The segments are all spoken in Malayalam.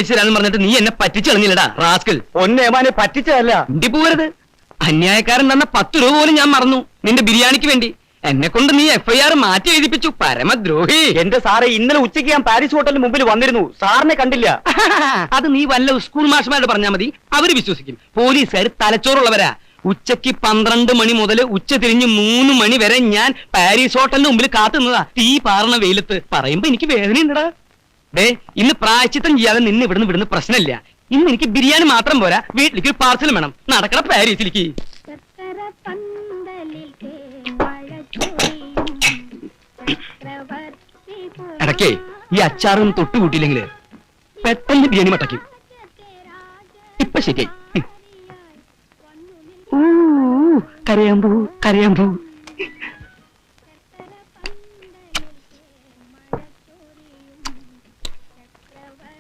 മേടിച്ചു തരാന്ന് പറഞ്ഞിട്ട് നീ എന്നെ പറ്റിച്ചു കളഞ്ഞില്ലടാ റാസ്കൽ. പൊന്നേമാനെ പറ്റിച്ചതല്ല. ഇണ്ടി പോകരുത്. അന്യായക്കാരൻ തന്ന 10 രൂപ പോലും ഞാൻ മറന്നു നിന്റെ ബിരിയാണിക്ക് വേണ്ടി. എന്നെ കൊണ്ട് നീ FIR മാറ്റി എഴുതിപ്പിച്ചു, പരമദ്രോഹി. എന്റെ സാറേ, ഇന്നലെ ഉച്ചയ്ക്ക് ഞാൻ പാരീസ് ഹോട്ടലിന് മുമ്പിൽ വന്നിരുന്നു, സാറിനെ കണ്ടില്ല. അത് നീ വല്ല സ്കൂൾ മാഷ്മാരോട് പറഞ്ഞാൽ മതി, അവര് വിശ്വസിക്കും. പോലീസുകാർ തലച്ചോറുള്ളവരാ. ഉച്ചയ്ക്ക് 12 മണി മുതൽ ഉച്ച തിരിഞ്ഞ് 3 മണി വരെ ഞാൻ പാരീസ് ഹോട്ടലിന് മുമ്പിൽ കാത്തുന്നതാ, തീ പാറണ വെയിലത്ത്. പറയുമ്പോ എനിക്ക് വേദനയുണ്ടടാ. ഡേ, ഇന്ന് പ്രായച്ചിത്തം ചെയ്യാതെ നിന്ന് ഇവിടുന്ന് വിടുന്ന പ്രശ്നമില്ല. ഇന്ന് എനിക്ക് ബിരിയാണി മാത്രം പോരാ, വീട്ടിലേക്ക് ഒരു പാർസൽ വേണം. നടക്കണ പാരീസിലേക്ക്. ഇടയ്ക്കേ ഈ അച്ചാറും തൊട്ട് കൂട്ടിയില്ലെങ്കില് പെട്ടെന്ന് ബിരിയാണി മട്ടയ്ക്കും. ഇപ്പൊ ശരിയായി. കരയാമ്പൂ കരയാമ്പൂ.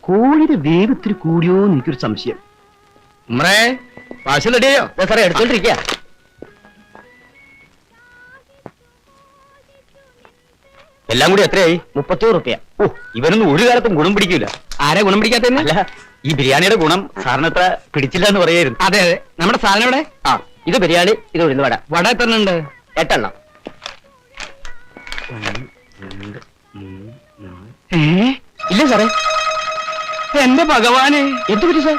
കോഴിയുടെ വേഗത്തിൽ കൂടിയോ എനിക്കൊരു സംശയം. ഉമ്മറേ, പാഴ്സൽ റെഡിയോ? സാറേ, എടുത്തോണ്ടിരിക്കുക. എല്ലാം കൂടി എത്രയായി? 30 റുപ്യ. ഓ, ഇവനൊന്നും ഒരു കാലത്തും ഗുണം പിടിക്കൂല. ആരാ ഗുണം പിടിക്കാത്തന്നെ? അല്ല, ഈ ബിരിയാണിയുടെ ഗുണം സാറിന് അത്ര പിടിച്ചില്ല എന്ന് പറയായിരുന്നു. അതെ അതെ. നമ്മുടെ സാധനം എവിടെ? ആ, ഇത് ബിരിയാണി, ഇത് ഉഴുന്ന് വട. വട എത്ര ഉണ്ട്? 8 എണ്ണം. ഇല്ല സാറേ. എന്റെ ഭഗവാനെ, എന്ത് പറ്റി സാർ?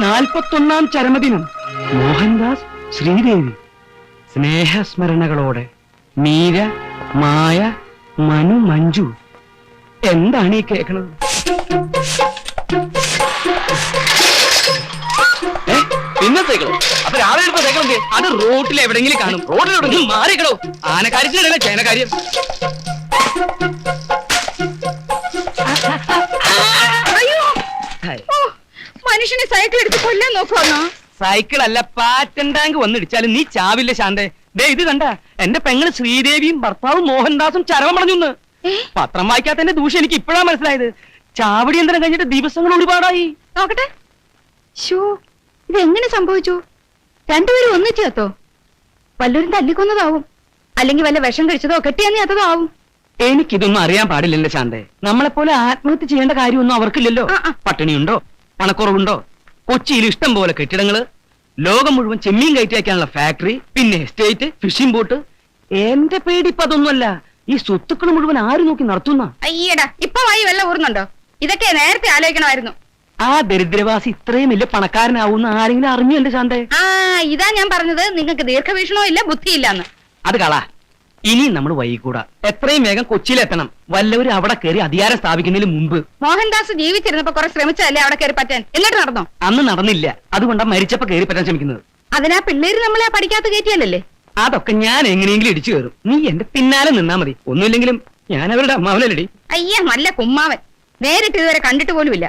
41ാം ചരമദിനം. മോഹൻദാസ്, ശ്രീദേവി. സ്നേഹസ്മരണകളോടെ മീര, മായ, മനു, മഞ്ജു. എന്താണ് ഈ കേൾക്കണത്? പിന്നെ സൈക്കിളോ? അപ്പൊ രാവിലെ എടുത്ത സൈക്കിൾ എന്ത്? അത് റോട്ടിൽ എവിടെങ്കിലും കാണും. റോഡിലെവിടെങ്കിലും മാറിക്കടോ. ആനക്കാര്യത്തിനിടയിലെ ചേനക്കാര്യം. മനുഷ്യനെ സൈക്കിൾ എടുത്ത് കൊല്ലാൻ നോക്കുവാന്നോ? സൈക്കിൾ അല്ല, പാറ്റൻ ടാങ്ക് വന്നിടിച്ചാലും നീ ചാവില്ല ശാന്തേ. ദേ ഇത് കണ്ട, എന്റെ പെങ്ങള് ശ്രീദേവിയും ഭർത്താവും മോഹൻദാസും ചരമം പറഞ്ഞുന്ന്. പത്രം വായിക്കാത്തതിന്റെ ദൂഷ്യം എനിക്ക് ഇപ്പോഴാ മനസ്സിലായത്. ചാവടി യന്ത്രം കഴിഞ്ഞിട്ട് ദിവസങ്ങൾ ഒരുപാടായി. നോക്കട്ടെ. ഷോ, ഇത് എങ്ങനെ സംഭവിച്ചു? രണ്ടുപേരും ഒന്നിച്ചു കത്തോ? വല്ലവരും തല്ലിക്കൊന്നതാവും, അല്ലെങ്കിൽ വല്ല വിഷം കഴിച്ചതോ കെട്ടിയതോ ആവും. എനിക്കിതൊന്നും അറിയാൻ പാടില്ലല്ലോ ശാന്തേ. നമ്മളെപ്പോലെ ആത്മഹത്യ ചെയ്യേണ്ട കാര്യമൊന്നും അവർക്കില്ലല്ലോ. പട്ടിണിയുണ്ടോ, പണക്കുറവുണ്ടോ? കൊച്ചിയിൽ ഇഷ്ടം പോലെ കെട്ടിടങ്ങള്, ലോകം മുഴുവൻ ചെമ്മീൻ കയറ്റി വയ്ക്കാനുള്ള ഫാക്ടറി, പിന്നെ എസ്റ്റേറ്റ്, ഫിഷിംഗ് ബോട്ട്. എന്റെ പേടി ഇപ്പൊ അതൊന്നുമല്ല, ഈ സ്വത്തുക്കൾ മുഴുവൻ ആര് നോക്കി നടത്തുന്ന? അയ്യടാ, ഇപ്പൊ വഴി വല്ല ഊർന്നുണ്ടോ? ഇതൊക്കെ നേരത്തെ ആലോചിക്കണമായിരുന്നു. ആ ദരിദ്രവാസി ഇത്രയും വലിയ പണക്കാരനാവുന്ന ആരെങ്കിലും അറിഞ്ഞു എന്റെ ശാന്തേ? ഇതാ ഞാൻ പറഞ്ഞത്, നിങ്ങൾക്ക് ദീർഘവീക്ഷണോ ഇല്ല, ബുദ്ധിയില്ലാന്ന്. അത് കളാ. ഇനി നമ്മൾ വൈകൂടാ. എത്രയും വേഗം കൊച്ചിയിലെത്തണം. വല്ലവരും അവിടെ കയറി അധികാരം സ്ഥാപിക്കുന്നതിന് മുമ്പ്. മോഹൻദാസ് ജീവിച്ചിരുന്നപ്പോ കുറെ ശ്രമിച്ചല്ലേ അവിടെ കയറി പറ്റാൻ? എന്നിട്ട് നടന്നോ? അന്ന് നടന്നില്ല, അതുകൊണ്ടാ മരിച്ചപ്പോ കയറി പറ്റാൻ ശ്രമിക്കുന്നത്. അതിനാ പിള്ളേര് നമ്മളെ പഠിക്കാത്ത കയറ്റിയല്ലേ? അതൊക്കെ ഞാൻ എങ്ങനെയെങ്കിലും ഇടിച്ചു കയറും. നീ എന്റെ പിന്നാലെ നിന്നാ മതി. ഒന്നുമില്ലെങ്കിലും ഞാൻ അവരുടെ അമ്മാവനല്ലടി. അയ്യ, നല്ല കുമ്മാവൻ. നേരിട്ട് ഇതുവരെ കണ്ടിട്ട് പോലുമില്ല.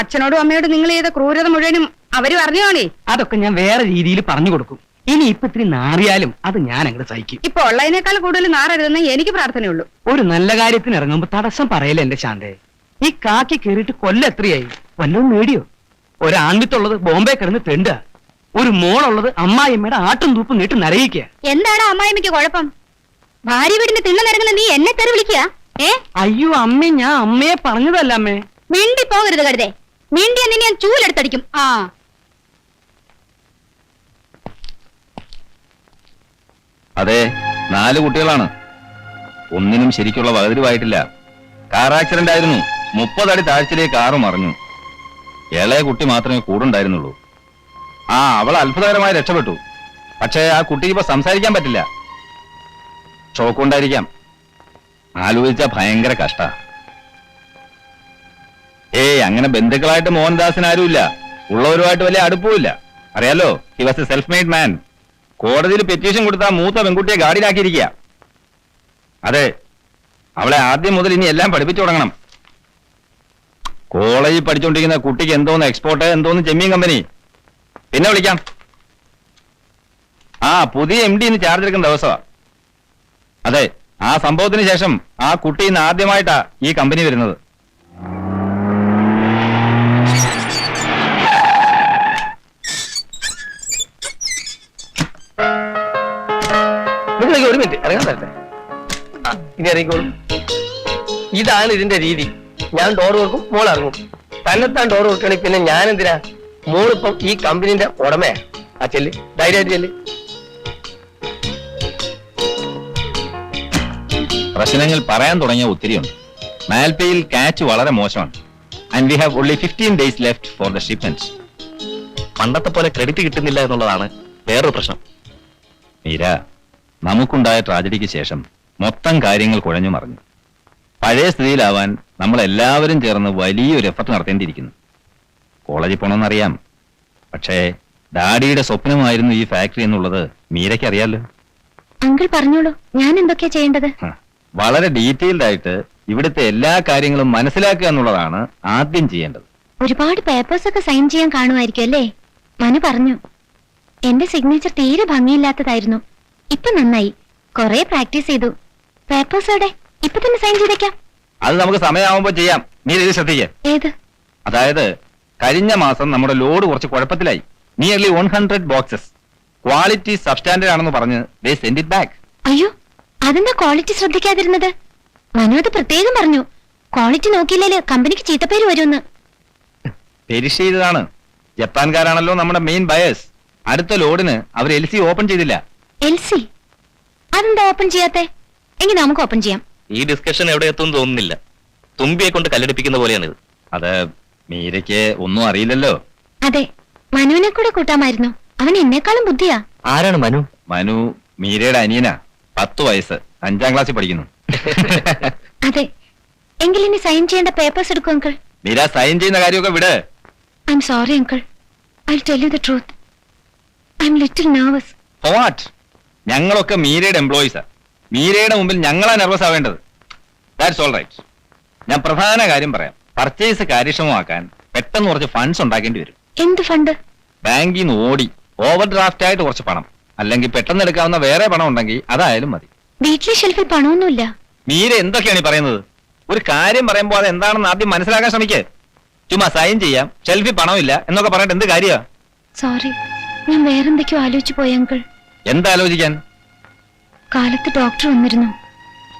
അച്ഛനോടും അമ്മയോടും നിങ്ങൾ ചെയ്ത ക്രൂരത മുഴുവനും അവര് പറഞ്ഞോണേ. അതൊക്കെ ഞാൻ വേറെ രീതിയിൽ പറഞ്ഞു കൊടുക്കും. ഇനി ഇപ്പൊ ഇത്തിരി നാറിയാലും അത് ഞാൻ അങ്ങോട്ട് സഹിക്കും. ഇപ്പൊ ഉള്ളതിനേക്കാൾ കൂടുതൽ നാറരുതെന്ന് എനിക്ക് പ്രാർത്ഥനയുള്ളൂ. ഒരു നല്ല കാര്യത്തിന് ഇറങ്ങുമ്പോ തടസ്സം പറയല്ലേ എന്റെ ശാന്തേ. ഈ കാക്കി കയറിയിട്ട് കൊല്ലം എത്രയായി? വല്ലതും നേടിയോ? ഒരാൺവിത്തുള്ളത് ബോംബെ കിടന്ന് തെണ്ട, ഒരു മോളുള്ളത് അമ്മായിയമ്മയുടെ ആട്ടും തൂപ്പും നീട്ട് നരയിക്കുക. എന്താണ് അമ്മായിമ്മയ്ക്ക് കുഴപ്പം? ഭാര്യ വീടിന് തിണ്ണ നിരങ്ങുന്ന നീ എന്നെ തെറി വിളിക്കുക? അയ്യോ അമ്മേ, ഞാൻ അമ്മയെ പറഞ്ഞതല്ല അമ്മേ. മിണ്ടി പോകരുത് കരുതേ. മിണ്ടിയ നിന്നെ ഞാൻ ചൂലെടുത്തടിക്കും. അതെ, 4 കുട്ടികളാണ്. ഒന്നിനും ശരിക്കുള്ള വകതിരിവായിട്ടില്ല. കാർ ആക്സിഡന്റ് ആയിരുന്നു. 30 അടി താഴ്ചയിലേക്ക് കാറ് മറിഞ്ഞു. ഇളയ കുട്ടി മാത്രമേ കൂടുണ്ടായിരുന്നുള്ളൂ. അവൾ അത്ഭുതകരമായി രക്ഷപ്പെട്ടു. പക്ഷേ ആ കുട്ടിക്ക് ഇപ്പൊ സംസാരിക്കാൻ പറ്റില്ല. ഷോക്ക് കൊണ്ടായിരിക്കാം. ആലോചിച്ച ഭയങ്കര കഷ്ട. അങ്ങനെ ബന്ധുക്കളായിട്ട് മോഹൻദാസിന് ആരുമില്ല. ഉള്ളവരുമായിട്ട് വലിയ അടുപ്പമില്ല. അറിയാലോ, he was A self made മാൻ. കോടതിയിൽ പെറ്റീഷൻ കൊടുത്താൽ മൂത്ത പെൺകുട്ടിയെ ഗാഡിയിലാക്കിയിരിക്കുക. അതെ, അവളെ ആദ്യം മുതൽ ഇനി എല്ലാം പഠിപ്പിച്ചു തുടങ്ങണം. കോളേജിൽ പഠിച്ചുകൊണ്ടിരിക്കുന്ന കുട്ടിക്ക് എന്തോന്ന് എക്സ്പോർട്ട്, എന്തോന്ന് ചെമ്മീൻ കമ്പനി. പിന്നെ വിളിക്കാം. പുതിയ MD ഇന്ന് ചാർജ് എടുക്കുന്ന ദിവസമാ. അതെ, ആ സംഭവത്തിന് ശേഷം ആ കുട്ടി ഇന്ന് ആദ്യമായിട്ടാ ഈ കമ്പനി വരുന്നത്. ഒരു മിനിറ്റ് ഇറങ്ങാൻ തരട്ടെ. ഇനി ഇറങ്ങിക്കോളൂ. ഇതാണ് ഇതിന്റെ രീതി. ഞാൻ ഡോർ വെക്കും, മോൾ ഇറങ്ങും. തന്നെത്താൻ ഡോർ വെക്കണെങ്കിൽ പിന്നെ ഞാൻ എന്തിനാ? മോളിപ്പം ഈ കമ്പനിന്റെ ഉടമയാ. ആ ചെല്ല്, ധൈര്യമായിട്ട് ചെല്ല്. പ്രശ്നങ്ങൾ പറയാൻ തുടങ്ങിയ ഒത്തിരിയുണ്ട്. മാൽപേയിൽ കാച്ച് വളരെ മോശമാണ്. And we have only 15 days left for the shipments. പണ്ടത്തെ പോലെ ക്രെഡിറ്റ് കിട്ടുന്നില്ല എന്നുള്ളതാണ് വേറൊരു പ്രശ്നം. മീര, നമുക്കുണ്ടായ ട്രാജഡിക്ക് ശേഷം മൊത്തം കാര്യങ്ങൾ കുഴഞ്ഞു മറിഞ്ഞു. പഴയ സ്ഥിതിയിലാവാൻ നമ്മൾ എല്ലാവരും ചേർന്ന് വലിയൊരു എഫർട്ട് നടത്തേണ്ടിയിരിക്കുന്നു. കോളേജിൽ പോകണമെന്നറിയാം, പക്ഷേ ഡാഡിയുടെ സ്വപ്നമായിരുന്നു ഈ ഫാക്ടറി എന്നുള്ളത് മീരയ്ക്ക് അറിയാലോ. അങ്കിൾ പറഞ്ഞോളൂ, ഞാൻ എന്തൊക്കെയാ ചെയ്യേണ്ടത്? വളരെ ഡീറ്റെയിൽഡ് ആയിട്ട് ഇവിടുത്തെ എല്ലാ കാര്യങ്ങളും മനസ്സിലാക്കുക എന്നുള്ളതാണ് ആദ്യം ചെയ്യേണ്ടത്. ഒരുപാട് പേപ്പേഴ്സ് ഒക്കെ സൈൻ ചെയ്യാൻ കാണുമായിരിക്കും അല്ലേ? മനു പറഞ്ഞു. എന്റെ സിഗ്നേച്ചർ തീരെ ഭംഗിയില്ലാത്തതായിരുന്നു. ഇപ്പൊ നന്നായി, കൊറേ പ്രാക്ടീസ് ചെയ്തു. പേപ്പേഴ്സ് എവിടെ? ഇപ്പൊ തന്നെ സൈൻ ചെയ്തേക്കാം. അത് നമുക്ക് സമയമാകുമ്പോൾ ചെയ്യാം. മീര ഇത് ശ്രദ്ധിക്കുക. ഏത്? അതായത് കഴിഞ്ഞ മാസം നമ്മുടെ ലോഡ് കുറച്ച് കുഴപ്പത്തിലായി. Nearly 100 boxes. ക്വാളിറ്റി സബ്സ്റ്റാൻഡേർഡ് ആണെന്ന് പറഞ്ഞ് ദേ സെൻഡ് ഇറ്റ് ബാക്ക്. അയ്യോ, അതെന്താ ക്വാളിറ്റി ശ്രദ്ധിക്കാതിരുന്നത്? മനു അത് പ്രത്യേകം പറഞ്ഞു. ക്വാളിറ്റി നോക്കിയില്ലേ കമ്പനിക്ക് ചീത്തപ്പേര് വരുമെന്ന്. പെരിഷ് ചെയ്തതാണ്. ജപ്പാൻകാരാണല്ലോ നമ്മുടെ മെയിൻ ബയേഴ്സ്. അടുത്ത ലോഡിന് അവർ LC ഓപ്പൺ ചെയ്തില്ല. LC? അതെന്താ ഓപ്പൺ ചെയ്യാത്തെ? എങ്കിൽ നമുക്ക് ഓപ്പൺ ചെയ്യാം. ഈ ഡിസ്കഷൻ എവിടെ എത്തും തോന്നുന്നില്ല. തുമ്പിയെ കൊണ്ട് കല്ലെടുപ്പിക്കുന്ന പോലെയാണിത്. അത് മീരയ്ക്ക് ഒന്നും അറിയില്ലല്ലോ. അതെ, മനുവിനെ കൂടെ കൂട്ടാമായിരുന്നു. അവൻ എന്നെക്കാളും ബുദ്ധിയാ. ആരാണ് മനു? മനു മീരയുടെ അനിയനാ. 10 വയസ്സ്, 5ാം ക്ലാസ്സിൽ പഠിക്കുന്നു. അതെ, എങ്കിൽ ഇനി സൈൻ ചെയ്യേണ്ട പേപ്പേഴ്സ് എടുക്കും അങ്കിൾ. മീര സൈൻ ചെയ്യുന്ന കാര്യമൊക്കെ വിട്. I'm sorry uncle. I tell you the truth. I'm little nervous. What? ഞങ്ങളൊക്കെ മീരയുടെ എംപ്ലോയീസാ. മീരയുടെ മുമ്പിൽ ഞങ്ങളാ നെർവസ് ആവേണ്ടത്. That's all right. ഞാൻ പ്രധാന കാര്യം പറയാം. പർച്ചേസ് കാര്യക്ഷമമാക്കാൻ പെട്ടെന്ന് കുറച്ച് ഫണ്ട്സ് ഉണ്ടാക്കേണ്ടി വരും. എന്ത് ഫണ്ട്? ബാങ്കിൽ നിന്ന് ഓടി ഓവർ ഡ്രാഫ്റ്റ് ആയിട്ട് കുറച്ച് പണം, അല്ലെങ്കിൽ പെട്ടെന്ന് എടുക്കാവുന്ന വേറെ പണം ഉണ്ടെങ്കിൽ അതായാലും മതി. വീട്ടിലെ ഷെൽഫിൽ പണമൊന്നുമില്ല. മീര എന്തൊക്കെയാണ് ഈ പറയുന്നത്? ഒരു കാര്യം പറയുമ്പോൾ അത് എന്താണെന്ന് ആദ്യം മനസ്സിലാക്കാൻ ശ്രമിക്കേ. ചുമ്മാ സൈൻ ചെയ്യാം, ഷെൽഫിൽ പണമില്ല എന്നൊക്കെ പറഞ്ഞിട്ട് എന്ത് കാര്യമാ? സോറി, ഞാൻ വേറെന്തൊക്കെയോ ആലോചിച്ചു പോയി അങ്കിൾ. എന്താലോചിക്കാൻ? കാലത്ത് ഡോക്ടർ വന്നിരുന്നു.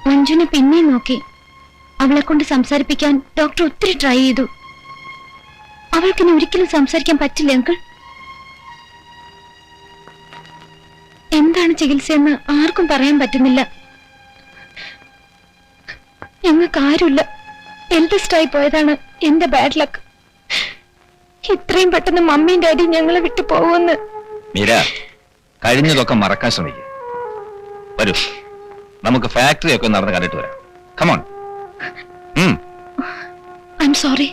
മഞ്ജുനെ പിന്നെയും നോക്കി. അവളെ കൊണ്ട് സംസാരിപ്പിക്കാൻ ഡോക്ടർ ഒത്തിരി ട്രൈ ചെയ്തു. അവൾക്കിനി ഒരിക്കലും സംസാരിക്കാൻ പറ്റില്ല അങ്കിൾ. എന്താണ് ചികിത്സയെന്ന് ആർക്കും പറയാൻ പറ്റുന്നില്ല. ഞങ്ങൾക്ക് ആരുമില്ല. എൽഡസ്റ്റ് ആയി പോയതാണ് എന്റെ ബാഡ് ലക്ക്. ഇത്രയും പെട്ടെന്ന് മമ്മിയും ഡാഡിയും ഞങ്ങളെ വിട്ടു പോകുമെന്ന്. മീര, കഴിഞ്ഞതൊക്കെ മറക്കാൻ ശ്രമിക്കുക. വരൂ, നമുക്ക് ഫാക്ടറി ഒക്കെ നടന്ന് കണ്ടിട്ട് വരാം. കമോൺ. I am sorry.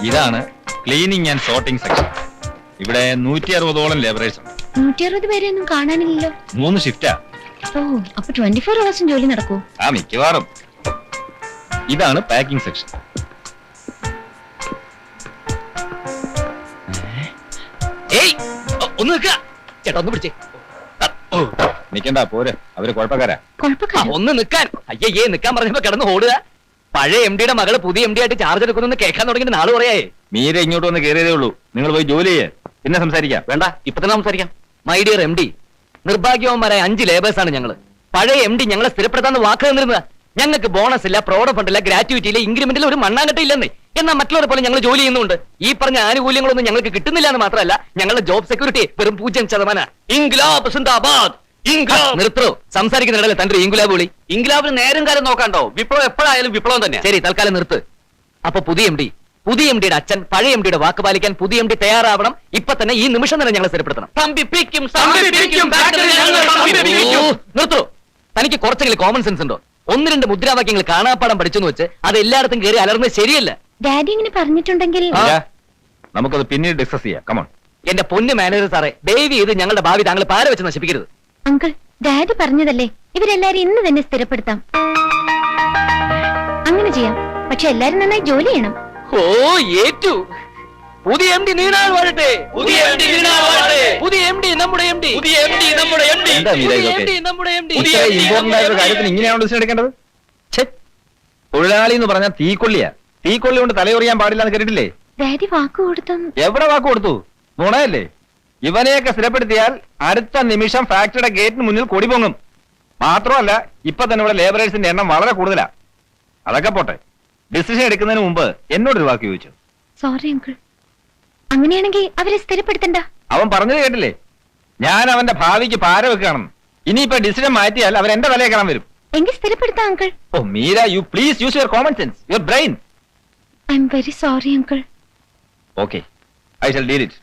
ഇതാണ് ക്ലീനിങ് ആൻഡ് സോർട്ടിംഗ് സെക്ഷൻ. ഇവിടെ 160ഓളം ലേബറേഴ്സ് ഉണ്ട്. 160 പേരെയൊന്നും കാണാനില്ലല്ലോ. 3 ഷിഫ്റ്റാ. ഓ, അപ്പൊ 24 hours ജോലി നടക്കൂ? ആ, മിക്കവാറും. ഇതാണ് പാക്കിംഗ് സെക്ഷൻ. ഏയ്, ഒന്ന് നിൽക്കുക ചേട്ടാ, ഒന്ന് പിടിച്ചേ. നിക്കണ്ട, പോരെ, അവര് കുഴപ്പക്കാരാ. കുഴപ്പക്കാരോ? ഒന്ന് നിൽക്കാൻ. അയ്യേ, നിൽക്കാൻ പറഞ്ഞപ്പോ കിടന്ന് ഓടുക. പഴയ MD-യുടെ മകള് പുതിയ MD ആയിട്ട് ചാർജ് എടുക്കുന്നു കേൾക്കാൻ തുടങ്ങിയിട്ട് നാള് പറയായേ. മീര ഇങ്ങോട്ട് വന്ന് കയറിയതേ ഉള്ളൂ. നിങ്ങൾ പോയി ജോലി ചെയ്യേ, പിന്നെ സംസാരിക്കാം. വേണ്ട, ഇപ്പൊ തന്നെ സംസാരിക്കാം. മൈ ഡിയർ MD, നിർഭാഗ്യവന്മാരായ 5 ലേബേഴ്സാണ് ഞങ്ങള്. പഴയ MD ഞങ്ങളെ സ്ഥിരപ്പെടുത്താന്ന് വാക്ക് തന്നിരുന്നത്. ഞങ്ങൾക്ക് ബോണസ് ഇല്ല, പ്രോഡ ഫണ്ട് ഇല്ല, ഗ്രാറ്റുവിറ്റി ഇല്ല, ഇൻക്രിമെന്റിൽ ഒരു മണ്ണാങ്കട്ട ഇല്ലെന്നേ. എന്നാൽ മറ്റുള്ളവരെ പോലെ ഞങ്ങൾ ജോലി ചെയ്യുന്നുണ്ട്. ഈ പറഞ്ഞ ആനുകൂല്യങ്ങളൊന്നും ഞങ്ങൾക്ക് കിട്ടുന്നില്ല എന്ന് മാത്രമല്ല, ഞങ്ങളുടെ ജോബ് സെക്യൂരിറ്റി വെറും 0%. ഇൻക്ലാബ് സിന്ദാബാദ്. നിർത്തോ, സംസാരിക്കുന്നിടല്ലേ തന്റെ ഇൻകുലാബ് വിളി. ഇൻകുലാബിന് നേരം കാലം നോക്കാണ്ടോ? വിപ്ലവം എപ്പോഴായാലും വിപ്ലവം തന്നെ. ശരി, തൽക്കാലം നിർത്ത്. അപ്പൊ പുതിയ MD-യുടെ അച്ഛൻ പഴയ MD-യുടെ വാക്ക് പാലിക്കാൻ പുതിയ MD തയ്യാറാവണം. ഇപ്പൊ തന്നെ, ഈ നിമിഷം തന്നെ ഞങ്ങൾ സ്ഥിരപ്പെടുത്തണം. നിർത്തോ. തനിക്ക് കുറച്ചെങ്കിലും കോമൺ സെൻസ് ഉണ്ടോ? 1-2 മുദ്രാവാക്യങ്ങൾ കാണാപ്പാടം പഠിച്ചെന്ന് വെച്ച് അത് എല്ലായിടത്തും കയറി അലർന്നത് ശരിയല്ല. ഡാഡി ഇങ്ങനെ പറഞ്ഞിട്ടുണ്ടെങ്കിൽ നമുക്കത് പിന്നീട് ഡിസ്കസ് ചെയ്യാം. കമോൺ. എന്റെ പൊന്നു മാനേജർ സാറേ, ദയവ് ചെയ്ത് ഞങ്ങളുടെ ഭാവി താങ്കൾ പാര വെച്ച് നശിപ്പിക്കരുത്. അങ്കിൾ, ഡാഡി പറഞ്ഞതല്ലേ, ഇവരെല്ലാരും ഇന്ന് തന്നെ സ്ഥിരപ്പെടുത്താം. അങ്ങനെ ചെയ്യാം, പക്ഷെ എല്ലാരും നന്നായി ജോലി ചെയ്യണം. ഓ, ഏറ്റു. പുതിയ MD നീണാൾ വാഴട്ടെ. പുതിയ MD നീണാൾ വാഴട്ടെ. പുതിയ MD നമ്മുടെ MD. പുതിയ MD നമ്മുടെ MD. എന്താ മീര ഇതൊക്കെ? MD നമ്മുടെ MD. ഇത്ര ഇമ്പോർട്ടന്റ് ആയ ഒരു കാര്യത്തിന് ഇങ്ങനെയാണ് ഡിസിഷൻ എടുക്കേണ്ടത്? തൊഴിലാളി എന്ന് പറഞ്ഞാൽ തീക്കൊള്ളിയാ. തീക്കൊള്ളി കൊണ്ട് തലയൊറിയാൻ പാടില്ല എന്ന് കേട്ടിട്ടില്ലേ? ഡാഡി വാക്ക് കൊടുത്തു. എവിടെ വാക്ക് കൊടുത്തു? നുണയല്ലേ? ഇവനെയൊക്കെ സ്ഥിരപ്പെടുത്തിയാൽ അടുത്ത നിമിഷം ഫാക്ടറിയുടെ ഗേറ്റിന് മുന്നിൽ കൊടി പൊങ്ങും. മാത്രമല്ല ഇപ്പൊ തന്നെ ഇവിടെ ലേബറേഴ്സിന്റെ എണ്ണം വളരെ കൂടുതലാ. അതൊക്കെ പോട്ടെ, ഡിസിഷൻ എടുക്കുന്നതിന് മുമ്പ് എന്നോടൊരു വാക്ക് ചോദിച്ചു. Sorry uncle. അങ്ങനെയാണെങ്കിൽ അവരെ സ്ഥിരപ്പെടുത്തണ്ട. അവൻ പറഞ്ഞത് കേട്ടില്ലേ, ഞാൻ അവന്റെ ഭാവിക്ക് പാര വെക്കുകയാണെന്ന്. ഇനിയിപ്പോ ഡിസിഷൻ മാറ്റിയാൽ അവൻ എന്റെ തലയെ കാണാൻ വരും. എങ്കിൽ സ്ഥിരപ്പെടുത്താം uncle. Oh Meera, you please use your common sense, your brain. I'm very sorry uncle. Okay, I shall deal it.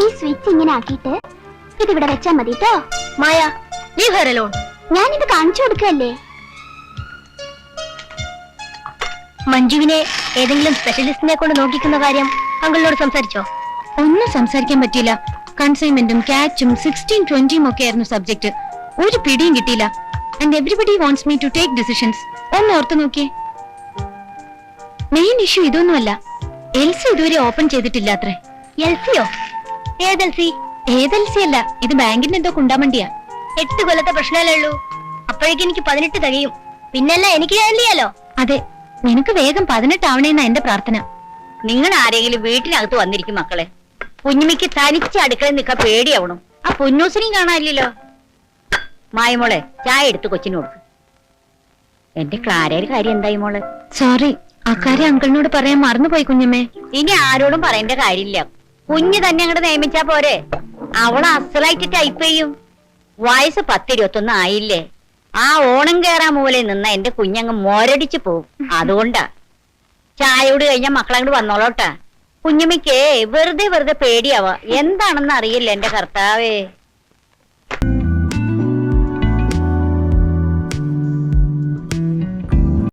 ഈ സ്വിച്ച് ഇങ്ങനെ ആക്കിയിട്ട് ഇതിവിടെ വെച്ചാ മതി കേട്ടോ. Maya, leave her alone. ഞാനിത് കാണിച്ചു കൊടുക്കല്ലേ. മഞ്ജുവിനെ ഏതെങ്കിലും സ്പെഷ്യലിസ്റ്റിനെ കൊണ്ട് നോക്കിക്കുന്ന കാര്യം അങ്കിളിനോട് സംസാരിച്ചോ? ഒന്നും സംസാരിക്കാൻ പറ്റിയില്ല. കൺസൈൻമെന്റും ക്യാച്ചും 16-20 ഒക്കെ ആയിരുന്നു സബ്ജക്ട്. ഒരു പിടിയും കിട്ടിയില്ല. And everybody wants me to take decisions. ഒന്ന് ഓർത്ത് നോക്കിയേ. മെയിൻ ഇഷ്യൂ ഇതൊന്നുമല്ല. എൽസി ഇതുവരെ ഓപ്പൺ ചെയ്തിട്ടില്ലാത്രേ. എൽസിയോ? ഏതെൽസി? ഏതെൽസി അല്ല, ഇത് ബാങ്കിന്റെ എന്തോ കുണ്ടാമണ്ടിയാ. 8 കൊല്ലത്തെ പ്രശ്നമല്ലേ ഉള്ളൂ. അപ്പോഴേക്കും എനിക്ക് 18 തികയും. പിന്നല്ല എനിക്ക് ചെയ്യാലോ. അതെ, നിനക്ക് വേഗം 18 ആവണേന്നാ എന്റെ പ്രാർത്ഥന. നിങ്ങൾ ആരെങ്കിലും വീട്ടിനകത്ത് വന്നിരിക്കും മക്കളെ. കുഞ്ഞുമിക്ക് തനിച്ച് അടുക്കളയിൽ നിൽക്കാൻ പേടിയാവണം. ആ പൊന്നൂസിനെയും കാണാനില്ലല്ലോ. മായമോളെ, ചായ എടുത്ത് കൊച്ചിന് കൊടുക്ക്. എന്റെ ക്ലാരയുടെ കാര്യം എന്തായി മോളെ? സോറി, അക്കാര്യം അങ്കിളിനോട് പറയാൻ മറന്നുപോയി കുഞ്ഞമ്മേ. ഇനി ആരോടും പറയേണ്ട കാര്യമില്ല. കുഞ്ഞ് തന്നെ അങ്ങോട്ട് നിയമിച്ചാ പോരെ. അവള് അസലായിട്ട് ടൈപ്പ് ചെയ്യും. വയസ്സ് 10-21 ആയില്ലേ. ആ ഓണം കേറാൻ മൂലെ നിന്ന എന്റെ കുഞ്ഞങ്ങ് മോരടിച്ചു പോവും. അതുകൊണ്ടാ ചായയോട് കഴിഞ്ഞാ മക്കളങ്ങോട്ട് വന്നോളോട്ടാ. കുഞ്ഞുമിക്കേ വെറുതെ പേടിയാവാ. എന്താണെന്ന് അറിയില്ല എന്റെ കർത്താവേ.